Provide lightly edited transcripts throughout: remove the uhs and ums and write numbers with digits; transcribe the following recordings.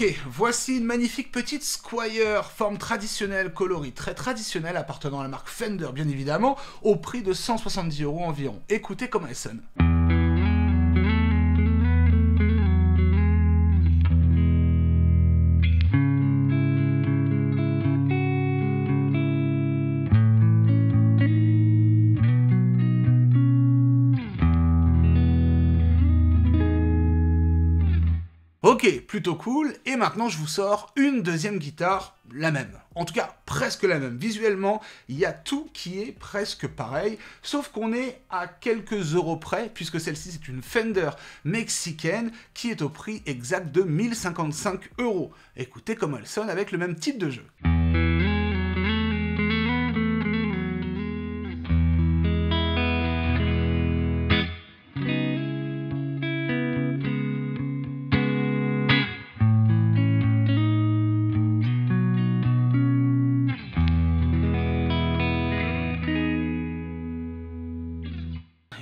Ok, voici une magnifique petite Squier, forme traditionnelle, coloris très traditionnelle, appartenant à la marque Fender bien évidemment, au prix de 170 € environ. Écoutez comment elle sonne. Ok, plutôt cool, et maintenant je vous sors une deuxième guitare, la même. En tout cas, presque la même. Visuellement, il y a tout qui est presque pareil, sauf qu'on est à quelques euros près, puisque celle-ci c'est une Fender mexicaine qui est au prix exact de 1055 €. Écoutez comment elle sonne avec le même type de jeu.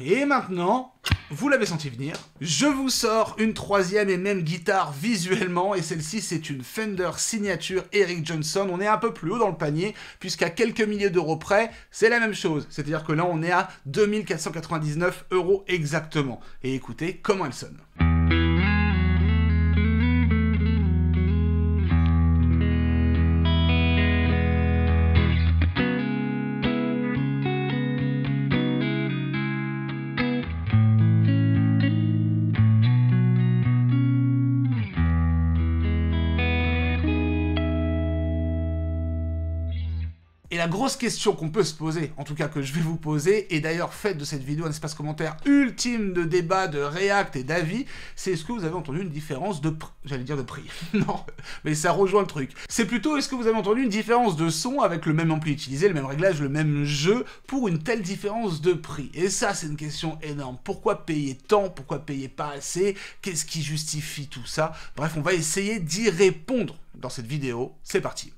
Et maintenant, vous l'avez senti venir, je vous sors une troisième et même guitare visuellement, et celle-ci c'est une Fender Signature Eric Johnson. On est un peu plus haut dans le panier, puisqu'à quelques milliers d'euros près, c'est la même chose. C'est-à-dire que là on est à 2499 € exactement. Et écoutez comment elle sonne. Et la grosse question qu'on peut se poser, en tout cas que je vais vous poser, et d'ailleurs faites de cette vidéo un espace commentaire ultime de débat, de réact et d'avis, c'est est-ce que vous avez entendu une différence de prix? J'allais dire de prix, non, mais ça rejoint le truc. C'est plutôt est-ce que vous avez entendu une différence de son avec le même ampli utilisé, le même réglage, le même jeu, pour une telle différence de prix? Et ça, c'est une question énorme. Pourquoi payer tant? Pourquoi payer pas assez? Qu'est-ce qui justifie tout ça? Bref, on va essayer d'y répondre dans cette vidéo. C'est parti.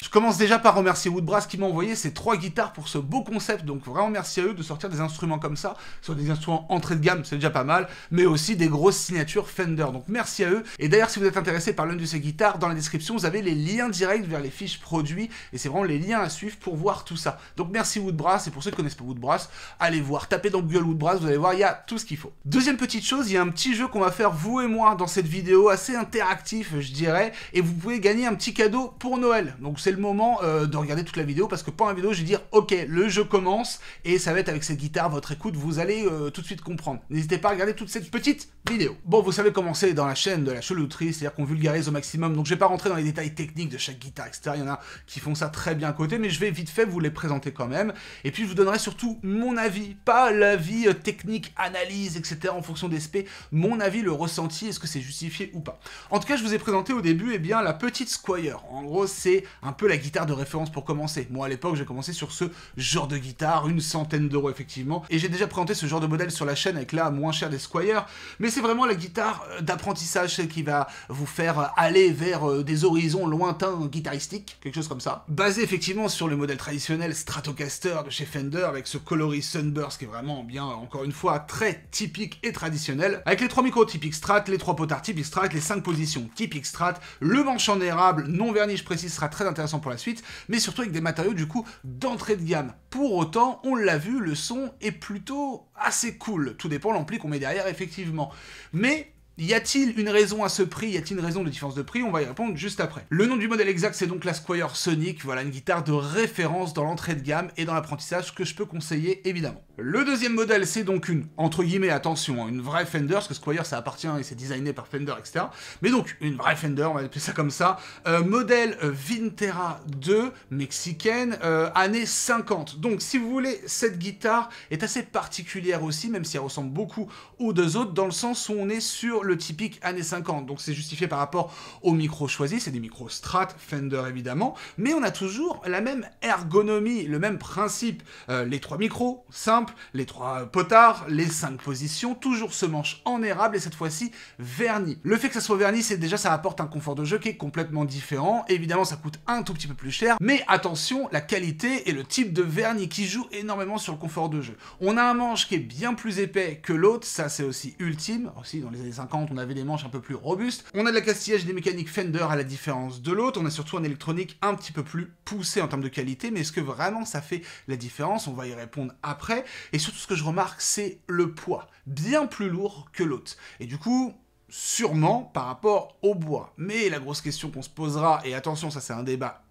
Je commence déjà par remercier Woodbrass qui m'a envoyé ces 3 guitares pour ce beau concept, donc vraiment merci à eux de sortir des instruments comme ça, sur des instruments entrée de gamme, c'est déjà pas mal, mais aussi des grosses signatures Fender, donc merci à eux. Et d'ailleurs si vous êtes intéressé par l'une de ces guitares, dans la description vous avez les liens directs vers les fiches produits, et c'est vraiment les liens à suivre pour voir tout ça. Donc merci Woodbrass, et pour ceux qui connaissent pas Woodbrass, allez voir, tapez dans Google Woodbrass, vous allez voir, il y a tout ce qu'il faut. Deuxième petite chose, il y a un petit jeu qu'on va faire vous et moi dans cette vidéo, assez interactif je dirais, et vous pouvez gagner un petit cadeau pour Noël, donc c'est le moment de regarder toute la vidéo, parce que pendant la vidéo je vais dire ok, le jeu commence et ça va être avec cette guitare, votre écoute, vous allez tout de suite comprendre. N'hésitez pas à regarder toute cette petite vidéo. Bon, vous savez comment c'est dans la chaîne de la chelouterie, c'est-à-dire qu'on vulgarise au maximum, donc je vais pas rentrer dans les détails techniques de chaque guitare, etc. Il y en a qui font ça très bien à côté, mais je vais vite fait vous les présenter quand même, et puis je vous donnerai surtout mon avis, pas l'avis technique, analyse, etc. en fonction des spé, mon avis, le ressenti, est-ce que c'est justifié ou pas. En tout cas, je vous ai présenté au début, eh bien, la petite Squier. En gros, c'est un peu la guitare de référence pour commencer. Moi à l'époque j'ai commencé sur ce genre de guitare, une centaine d'euros effectivement, et j'ai déjà présenté ce genre de modèle sur la chaîne avec la moins chère des Squier, mais c'est vraiment la guitare d'apprentissage, celle qui va vous faire aller vers des horizons lointains guitaristiques, quelque chose comme ça, basé effectivement sur le modèle traditionnel Stratocaster de chez Fender, avec ce coloris Sunburst qui est vraiment bien, encore une fois, très typique et traditionnel, avec les 3 micros typiques Strat, les 3 potards typiques Strat, les 5 positions typiques Strat, le manche en érable, non verni je précise, sera très intéressant pour la suite, mais surtout avec des matériaux du coup d'entrée de gamme. Pour autant, on l'a vu, le son est plutôt assez cool, tout dépend de l'ampli qu'on met derrière effectivement. Mais y a-t-il une raison à ce prix? Y a-t-il une raison de différence de prix? On va y répondre juste après. Le nom du modèle exact, c'est donc la Squier Sonic, voilà, une guitare de référence dans l'entrée de gamme et dans l'apprentissage que je peux conseiller évidemment. Le deuxième modèle, c'est donc une, entre guillemets, attention, une vraie Fender, parce que Squier ça appartient et c'est designé par Fender, etc. Mais donc, une vraie Fender, on va appeler ça comme ça, modèle Vintera 2, mexicaine, années 50. Donc, si vous voulez, cette guitare est assez particulière aussi, même si elle ressemble beaucoup aux deux autres, dans le sens où on est sur le typique années 50, donc c'est justifié par rapport aux micros choisis, c'est des micros Strat, Fender évidemment, mais on a toujours la même ergonomie, le même principe, les 3 micros, simples, les 3 potards, les 5 positions, toujours ce manche en érable et cette fois-ci verni. Le fait que ça soit verni, c'est déjà ça apporte un confort de jeu qui est complètement différent, évidemment ça coûte un tout petit peu plus cher, mais attention, la qualité et le type de vernis qui joue énormément sur le confort de jeu. On a un manche qui est bien plus épais que l'autre, ça c'est aussi ultime, aussi dans les années 50, 50, on avait des manches un peu plus robustes. On a de la castillage et des mécaniques Fender à la différence de l'autre. On a surtout un électronique un petit peu plus poussé en termes de qualité, mais est-ce que vraiment ça fait la différence? On va y répondre après. Et surtout, ce que je remarque, c'est le poids, bien plus lourd que l'autre. Et du coup, sûrement par rapport au bois. Mais la grosse question qu'on se posera, et attention, ça c'est un débat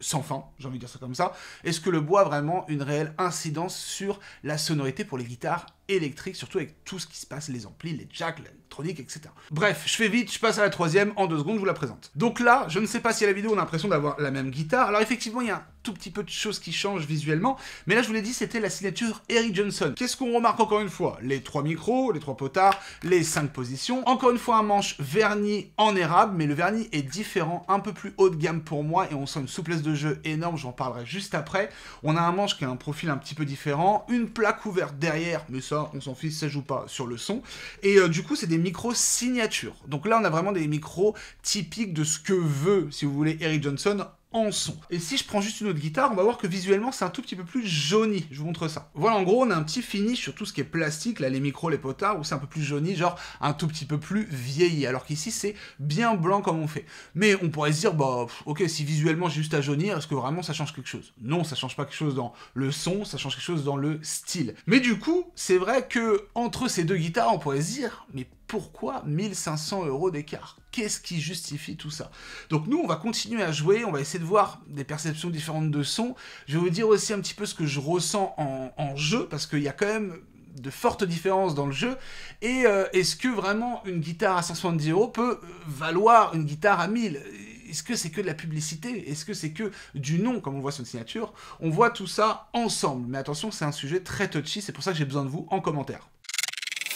sans fin, j'ai envie de dire ça comme ça, est-ce que le bois a vraiment une réelle incidence sur la sonorité pour les guitares électriques, surtout avec tout ce qui se passe, les amplis, les jacks, l'électronique, etc. Bref, je fais vite, je passe à la troisième, en 2 secondes, je vous la présente. Donc là, je ne sais pas si à la vidéo on a l'impression d'avoir la même guitare, alors effectivement il y a un tout petit peu de choses qui changent visuellement, mais là je vous l'ai dit, c'était la signature Eric Johnson. Qu'est-ce qu'on remarque encore une fois? Les 3 micros, les 3 potards, les 5 positions, encore une fois un manche verni en érable, mais le vernis est différent, un peu plus haut de gamme pour moi, et on sent une souplesse de jeu énorme, j'en parlerai juste après. On a un manche qui a un profil un petit peu différent, une plaque ouverte derrière, mais ça, on s'en fiche, ça joue pas sur le son, et du coup c'est des micros signature. Donc là on a vraiment des micros typiques de ce que veut, si vous voulez, Eric Johnson en son. Et si je prends juste une autre guitare, on va voir que visuellement c'est un tout petit peu plus jauni, je vous montre ça. Voilà, en gros on a un petit finish sur tout ce qui est plastique, là les micros, les potards, où c'est un peu plus jauni, genre un tout petit peu plus vieilli, alors qu'ici c'est bien blanc comme on fait. Mais on pourrait se dire, bah ok, si visuellement j'ai juste à jaunir, est-ce que vraiment ça change quelque chose? Non, ça change pas quelque chose dans le son, ça change quelque chose dans le style. Mais du coup, c'est vrai que entre ces deux guitares, on pourrait se dire, mais pourquoi 1500 € d'écart? Qu'est-ce qui justifie tout ça? Donc nous, on va continuer à jouer, on va essayer de voir des perceptions différentes de son. Je vais vous dire aussi un petit peu ce que je ressens en jeu, parce qu'il y a quand même de fortes différences dans le jeu, et est-ce que vraiment une guitare à 170 € peut valoir une guitare à 1000? Est-ce que c'est que de la publicité? Est-ce que c'est que du nom, comme on voit sur une signature? On voit tout ça ensemble, mais attention, c'est un sujet très touchy, c'est pour ça que j'ai besoin de vous en commentaire.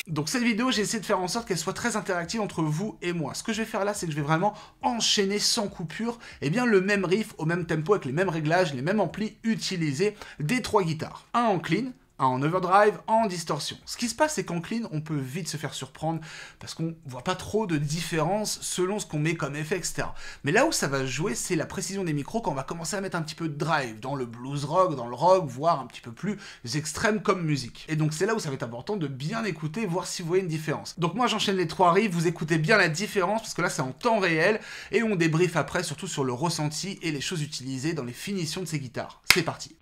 Donc cette vidéo, j'ai essayé de faire en sorte qu'elle soit très interactive entre vous et moi. Ce que je vais faire là, c'est que je vais vraiment enchaîner sans coupure, eh bien le même riff au même tempo, avec les mêmes réglages, les mêmes amplis utilisés des 3 guitares. Un en clean, un en overdrive, en distorsion. Ce qui se passe, c'est qu'en clean, on peut vite se faire surprendre parce qu'on voit pas trop de différence selon ce qu'on met comme effet, etc. Mais là où ça va jouer, c'est la précision des micros quand on va commencer à mettre un petit peu de drive dans le blues rock, dans le rock, voire un petit peu plus extrême comme musique. Et donc c'est là où ça va être important de bien écouter, voir si vous voyez une différence. Donc moi j'enchaîne les 3 riffs, vous écoutez bien la différence parce que là c'est en temps réel et on débriefe après surtout sur le ressenti et les choses utilisées dans les finitions de ces guitares. C'est parti.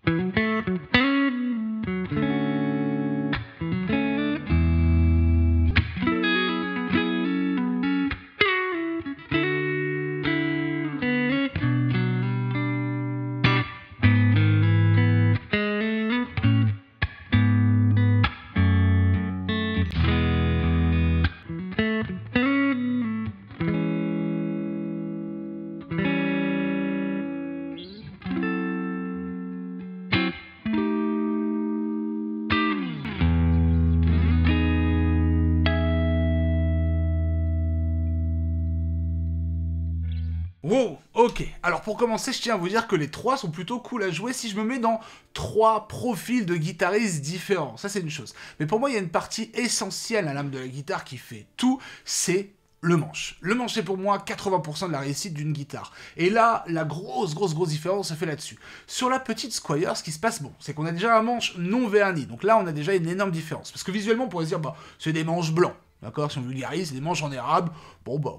Wow, ok. Alors pour commencer, je tiens à vous dire que les 3 sont plutôt cool à jouer si je me mets dans 3 profils de guitaristes différents. Ça, c'est une chose. Mais pour moi, il y a une partie essentielle à l'âme de la guitare qui fait tout, c'est le manche. Le manche, c'est pour moi 80% de la réussite d'une guitare. Et là, la grosse différence se fait là-dessus. Sur la petite Squier, ce qui se passe, bon, c'est qu'on a déjà un manche non verni. Donc là, on a déjà une énorme différence. Parce que visuellement, on pourrait se dire, bah, c'est des manches blancs. D'accord? Si on vulgarise, c'est des manches en érable. Bon, bah...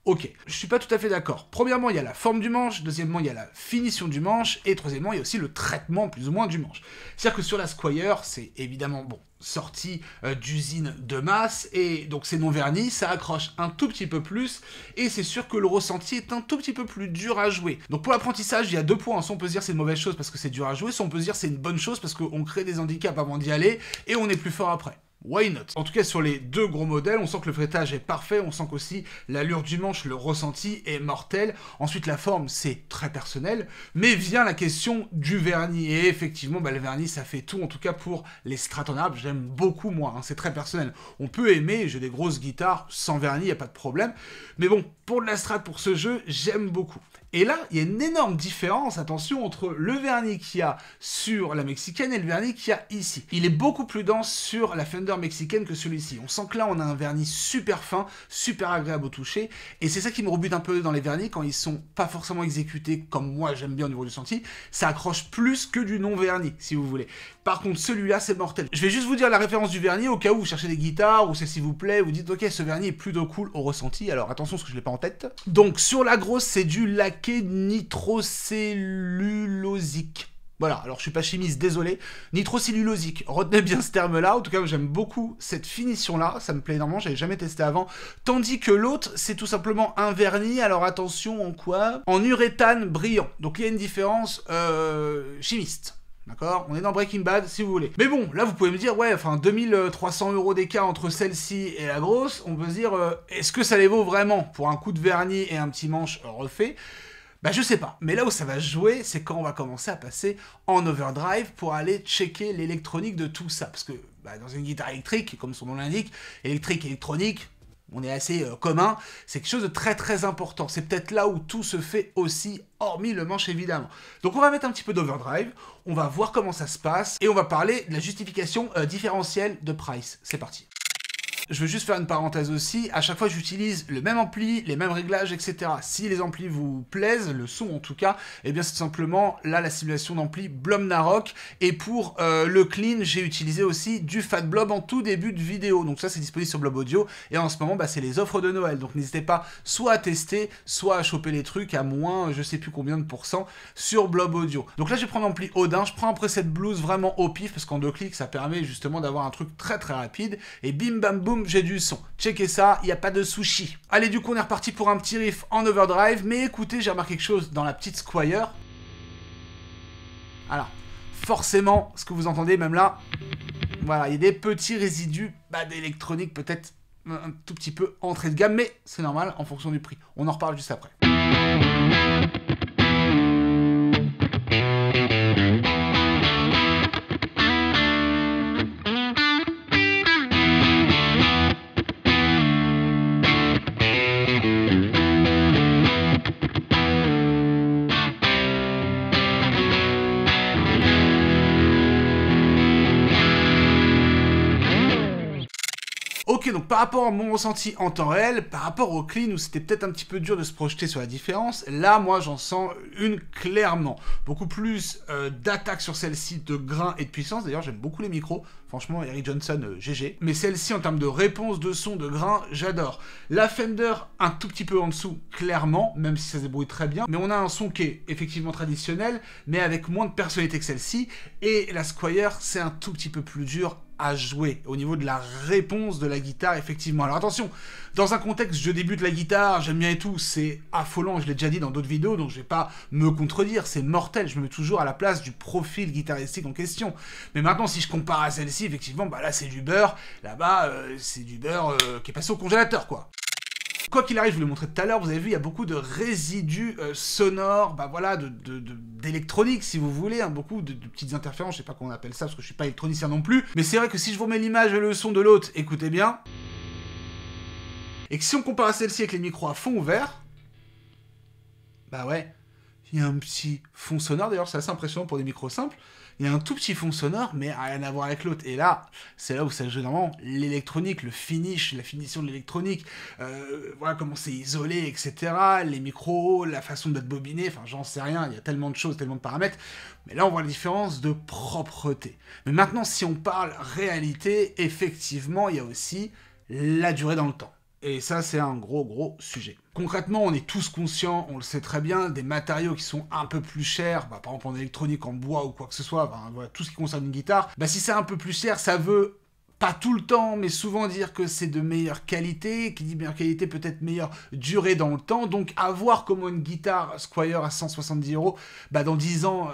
Ok, je suis pas tout à fait d'accord. Premièrement, il y a la forme du manche, deuxièmement, il y a la finition du manche, et troisièmement, il y a aussi le traitement plus ou moins du manche. C'est-à-dire que sur la Squier, c'est évidemment, bon, sorti d'usine de masse, et donc c'est non verni, ça accroche un tout petit peu plus, et c'est sûr que le ressenti est un tout petit peu plus dur à jouer. Donc pour l'apprentissage, il y a 2 points, soit on peut se dire c'est une mauvaise chose parce que c'est dur à jouer, soit on peut se dire c'est une bonne chose parce qu'on crée des handicaps avant d'y aller, et on est plus fort après. Why not? En tout cas, sur les 2 gros modèles, on sent que le fretage est parfait, on sent qu'aussi l'allure du manche, le ressenti est mortel. Ensuite, la forme, c'est très personnel, mais vient la question du vernis. Et effectivement, bah, le vernis, ça fait tout, en tout cas pour les Stratonab. J'aime beaucoup, moi, hein, c'est très personnel. On peut aimer, j'ai des grosses guitares sans vernis, il n'y a pas de problème. Mais bon, pour de la strat, pour ce jeu, j'aime beaucoup. Et là, il y a une énorme différence, attention, entre le vernis qu'il y a sur la mexicaine et le vernis qu'il y a ici. Il est beaucoup plus dense sur la Fender mexicaine que celui-ci. On sent que là, on a un vernis super fin, super agréable au toucher, et c'est ça qui me rebute un peu dans les vernis, quand ils sont pas forcément exécutés comme moi j'aime bien au niveau du senti, ça accroche plus que du non-vernis, si vous voulez. Par contre, celui-là, c'est mortel. Je vais juste vous dire la référence du vernis, au cas où vous cherchez des guitares, ou c'est s'il vous plaît, vous dites, ok, ce vernis est plutôt cool au ressenti, alors attention, parce que je l'ai pas en tête. Donc, sur la grosse, c'est du laqué nitrocellulosique. Voilà, alors je suis pas chimiste, désolé. Nitrocellulosique, retenez bien ce terme-là. En tout cas, j'aime beaucoup cette finition-là, ça me plaît énormément, j'avais jamais testé avant. Tandis que l'autre, c'est tout simplement un vernis, alors attention, en quoi? En uréthane brillant. Donc il y a une différence chimiste. D'accord? On est dans Breaking Bad, si vous voulez. Mais bon, là, vous pouvez me dire, ouais, enfin, 2300 € d'écart entre celle-ci et la grosse, on peut se dire, est-ce que ça les vaut vraiment pour un coup de vernis et un petit manche refait? Bah je sais pas, mais là où ça va jouer, c'est quand on va commencer à passer en overdrive pour aller checker l'électronique de tout ça. Parce que bah, dans une guitare électrique, comme son nom l'indique, électronique, on est assez commun, c'est quelque chose de très très important. C'est peut-être là où tout se fait aussi, hormis le manche évidemment. Donc on va mettre un petit peu d'overdrive, on va voir comment ça se passe, et on va parler de la justification différentielle de price. C'est parti. Je veux juste faire une parenthèse aussi, à chaque fois j'utilise le même ampli, les mêmes réglages, etc. Si les amplis vous plaisent, le son en tout cas, eh bien c'est tout simplement là la simulation d'ampli Blom Narok. Et pour le clean, j'ai utilisé aussi du Fat Blob en tout début de vidéo. Donc ça c'est disponible sur Blob Audio, et en ce moment bah, c'est les offres de Noël. Donc n'hésitez pas soit à tester, soit à choper les trucs à moins je sais plus combien de pourcents sur Blob Audio. Donc là je vais prendre l'ampli Odin, je prends un preset blues vraiment au pif, parce qu'en 2 clics ça permet justement d'avoir un truc très très rapide, et bim bam boum, j'ai du son. Checkez ça, il n'y a pas de sushi. Allez, du coup, on est reparti pour un petit riff en overdrive, mais écoutez, j'ai remarqué quelque chose dans la petite Squire. Alors, forcément, ce que vous entendez, même là, voilà, il y a des petits résidus d'électronique, peut-être un tout petit peu entrée de gamme, mais c'est normal en fonction du prix. On en reparle juste après. Ok, donc par rapport à mon ressenti en temps réel, par rapport au clean où c'était peut-être un petit peu dur de se projeter sur la différence, là moi j'en sens une clairement. Beaucoup plus d'attaque sur celle-ci, de grain et de puissance. D'ailleurs j'aime beaucoup les micros, franchement Eric Johnson GG. Mais celle-ci en termes de réponse de son, de grain, j'adore. La Fender un tout petit peu en dessous, clairement, même si ça se débrouille très bien. Mais on a un son qui est effectivement traditionnel, mais avec moins de personnalité que celle-ci. Et la Squire c'est un tout petit peu plus dur à jouer au niveau de la réponse de la guitare, effectivement. Alors attention, dans un contexte je débute la guitare, j'aime bien et tout, c'est affolant, je l'ai déjà dit dans d'autres vidéos, donc je vais pas me contredire, c'est mortel, je me mets toujours à la place du profil guitaristique en question. Mais maintenant, si je compare à celle-ci, effectivement, bah là c'est du beurre, là-bas c'est du beurre qui est passé au congélateur, quoi. Quoi qu'il arrive, je vous l'ai montré tout à l'heure, vous avez vu, il y a beaucoup de résidus sonores, bah voilà, d'électronique, si vous voulez, hein, beaucoup de petites interférences, je sais pas comment on appelle ça, parce que je suis pas électronicien non plus, mais c'est vrai que si je vous mets l'image et le son de l'autre, écoutez bien, et que si on compare à celle-ci avec les micros à fond ouvert, bah ouais, il y a un petit fond sonore, d'ailleurs c'est assez impressionnant pour des micros simples, il y a un tout petit fond sonore, mais rien à voir avec l'autre. Et là, c'est là où ça joue vraiment l'électronique, le finish, la finition de l'électronique, voilà comment c'est isolé, etc. Les micros, la façon d'être bobiné, enfin j'en sais rien, il y a tellement de choses, tellement de paramètres. Mais là, on voit la différence de propreté. Mais maintenant, si on parle réalité, effectivement, il y a aussi la durée dans le temps. Et ça, c'est un gros sujet. Concrètement, on est tous conscients, on le sait très bien, des matériaux qui sont un peu plus chers, bah, par exemple en électronique, en bois ou quoi que ce soit, bah, voilà, tout ce qui concerne une guitare, bah, si c'est un peu plus cher, ça veut pas tout le temps, mais souvent dire que c'est de meilleure qualité, qui dit meilleure qualité, peut-être meilleure durée dans le temps, donc à voir comment une guitare Squire à 170 €, bah, dans 10 ans...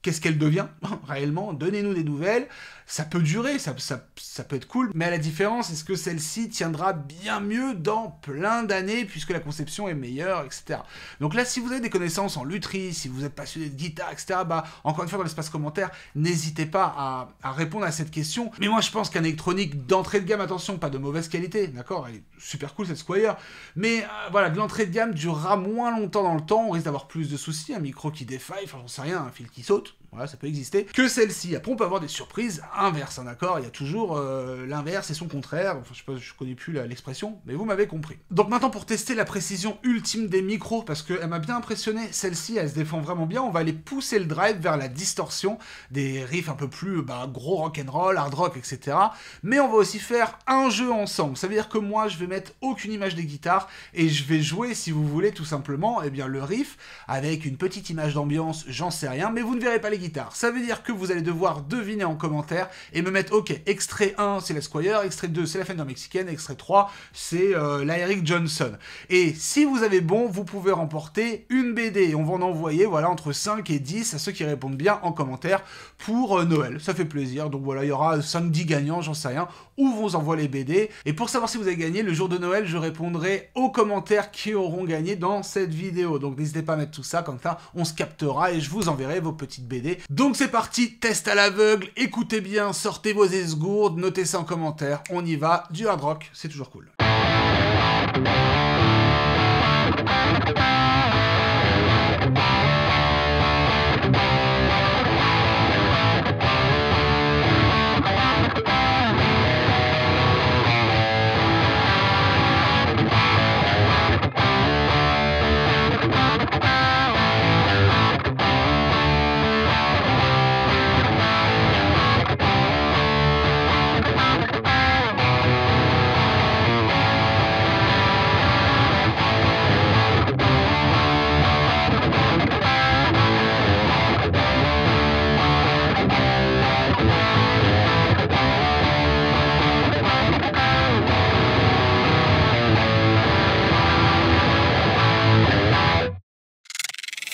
qu'est-ce qu'elle devient, réellement? Donnez-nous des nouvelles. ça peut durer, ça peut être cool, mais à la différence, est-ce que celle-ci tiendra bien mieux dans plein d'années, puisque la conception est meilleure, etc. Donc là, si vous avez des connaissances en lutherie, si vous êtes passionné de guitare, etc., bah, encore une fois, dans l'espace commentaire, n'hésitez pas à répondre à cette question. Mais moi, je pense qu'un électronique d'entrée de gamme, attention, pas de mauvaise qualité, d'accord, elle est super cool, cette Squier, mais voilà, de l'entrée de gamme durera moins longtemps dans le temps, on risque d'avoir plus de soucis, un micro qui défaille, enfin, j'en sais rien, un fil qui saute, voilà, ça peut exister, que celle-ci. Après, on peut avoir des surprises inverses, hein, d'accord? Il y a toujours l'inverse et son contraire, enfin, je sais pas, je connais plus l'expression, mais vous m'avez compris. Donc maintenant, pour tester la précision ultime des micros, parce qu'elle m'a bien impressionné, celle-ci, elle se défend vraiment bien, on va aller pousser le drive vers la distorsion, des riffs un peu plus gros rock'n'roll, hard rock, etc. Mais on va aussi faire un jeu ensemble, ça veut dire que moi, je vais mettre aucune image des guitares, et je vais jouer, si vous voulez, tout simplement, eh bien, le riff, avec une petite image d'ambiance, j'en sais rien, mais vous ne verrez pas les guitare. Ça veut dire que vous allez devoir deviner en commentaire et me mettre, ok, extrait 1 c'est la Squier, extrait 2 c'est la Fender mexicaine, extrait 3 c'est la Eric Johnson. Et si vous avez bon, vous pouvez remporter une BD. On va en envoyer voilà, entre 5 et 10 à ceux qui répondent bien en commentaire pour Noël. Ça fait plaisir. Donc voilà, il y aura 5-10 gagnants, j'en sais rien, où vous envoie les BD. Et pour savoir si vous avez gagné, le jour de Noël, je répondrai aux commentaires qui auront gagné dans cette vidéo. Donc n'hésitez pas à mettre tout ça, comme ça on se captera et je vous enverrai vos petites BD. Donc c'est parti, test à l'aveugle, écoutez bien, sortez vos esgourdes, notez ça en commentaire, on y va, du hard rock, c'est toujours cool.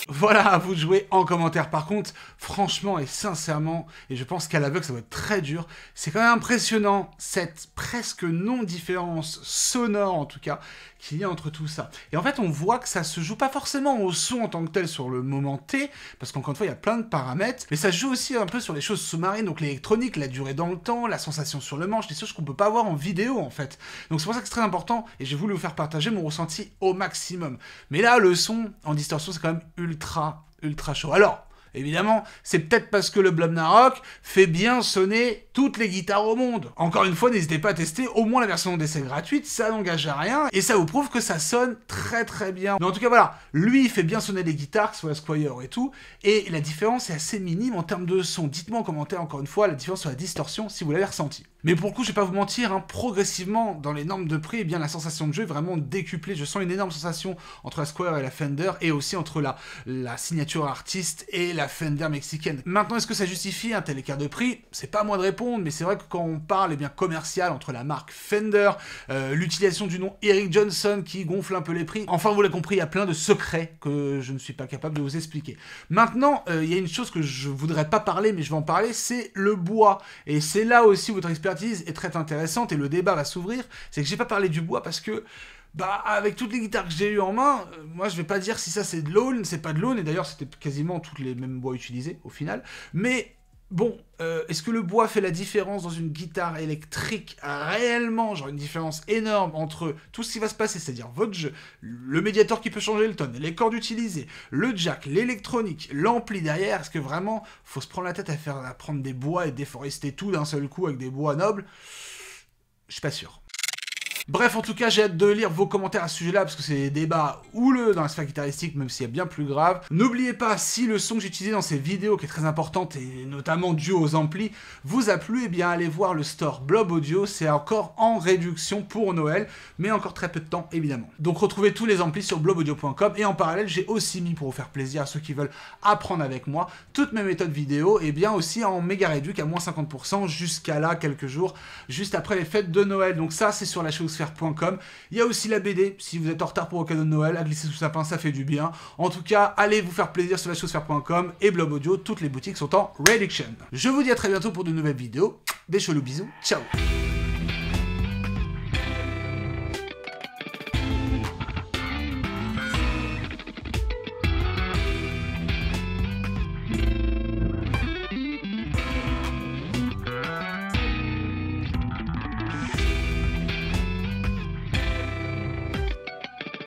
Voilà, à vous de jouer en commentaire. Par contre, franchement et sincèrement, et je pense qu'à l'aveugle ça va être très dur, c'est quand même impressionnant cette presque non-différence sonore en tout cas qu'il y a entre tout ça. Et en fait, on voit que ça se joue pas forcément au son en tant que tel sur le moment T, parce qu'encore une fois, il y a plein de paramètres, mais ça joue aussi un peu sur les choses sous-marines, donc l'électronique, la durée dans le temps, la sensation sur le manche, des choses qu'on peut pas avoir en vidéo en fait. Donc c'est pour ça que c'est très important, et j'ai voulu vous faire partager mon ressenti au maximum. Mais là, le son en distorsion, c'est quand même ultra chaud. Alors, évidemment, c'est peut-être parce que le Blob Narok fait bien sonner toutes les guitares au monde. Encore une fois, n'hésitez pas à tester au moins la version d'essai gratuite, ça n'engage à rien, et ça vous prouve que ça sonne très bien. Mais en tout cas, voilà, lui, il fait bien sonner les guitares, que ce soit la Squier et tout, et la différence est assez minime en termes de son. Dites-moi en commentaire, encore une fois, la différence sur la distorsion, si vous l'avez ressenti. Mais pour le coup, je vais pas vous mentir, hein, progressivement, dans les normes de prix, eh bien, la sensation de jeu est vraiment décuplée. Je sens une énorme sensation entre la Squier et la Fender, et aussi entre la signature artiste et la Fender mexicaine. Maintenant, est-ce que ça justifie un tel écart de prix? C'est pas à moi de répondre, mais c'est vrai que quand on parle eh bien, commercial entre la marque Fender, l'utilisation du nom Eric Johnson qui gonfle un peu les prix, enfin vous l'avez compris, il y a plein de secrets que je ne suis pas capable de vous expliquer. Maintenant, il y a une chose que je voudrais pas parler, mais je vais en parler, c'est le bois. Et c'est là aussi où votre expertise est très intéressante et le débat va s'ouvrir. C'est que j'ai pas parlé du bois parce que avec toutes les guitares que j'ai eues en main, moi je vais pas dire si ça c'est de l'aulne, c'est pas de l'aulne, et d'ailleurs c'était quasiment tous les mêmes bois utilisés au final, mais bon, est-ce que le bois fait la différence dans une guitare électrique réellement, genre une différence énorme entre tout ce qui va se passer, c'est-à-dire votre jeu, le médiator qui peut changer le tone, les cordes utilisées, le jack, l'électronique, l'ampli derrière, est-ce que vraiment faut se prendre la tête à prendre des bois et déforester tout d'un seul coup avec des bois nobles? Je suis pas sûr. Bref, en tout cas, j'ai hâte de lire vos commentaires à ce sujet-là, parce que c'est des débats houleux dans la sphère guitaristique, même s'il y a bien plus grave. N'oubliez pas, si le son que j'ai utilisé dans ces vidéos, qui est très importante, et notamment dû aux amplis, vous a plu, eh bien allez voir le store Blob Audio, c'est encore en réduction pour Noël, mais encore très peu de temps, évidemment. Donc retrouvez tous les amplis sur blobaudio.com, et en parallèle, j'ai aussi mis, pour vous faire plaisir à ceux qui veulent apprendre avec moi, toutes mes méthodes vidéo, et bien aussi en méga réduc à moins 50%, jusqu'à là, quelques jours, juste après les fêtes de Noël. Donc ça, c'est sur la chose sphère.com. Il y a aussi la BD, si vous êtes en retard pour vos cadeaux de Noël, à glisser sous le sapin, ça fait du bien. En tout cas, allez vous faire plaisir sur la chose sphère.com et Blob Audio, toutes les boutiques sont en réduction. Je vous dis à très bientôt pour de nouvelles vidéos. Des chelous bisous, ciao.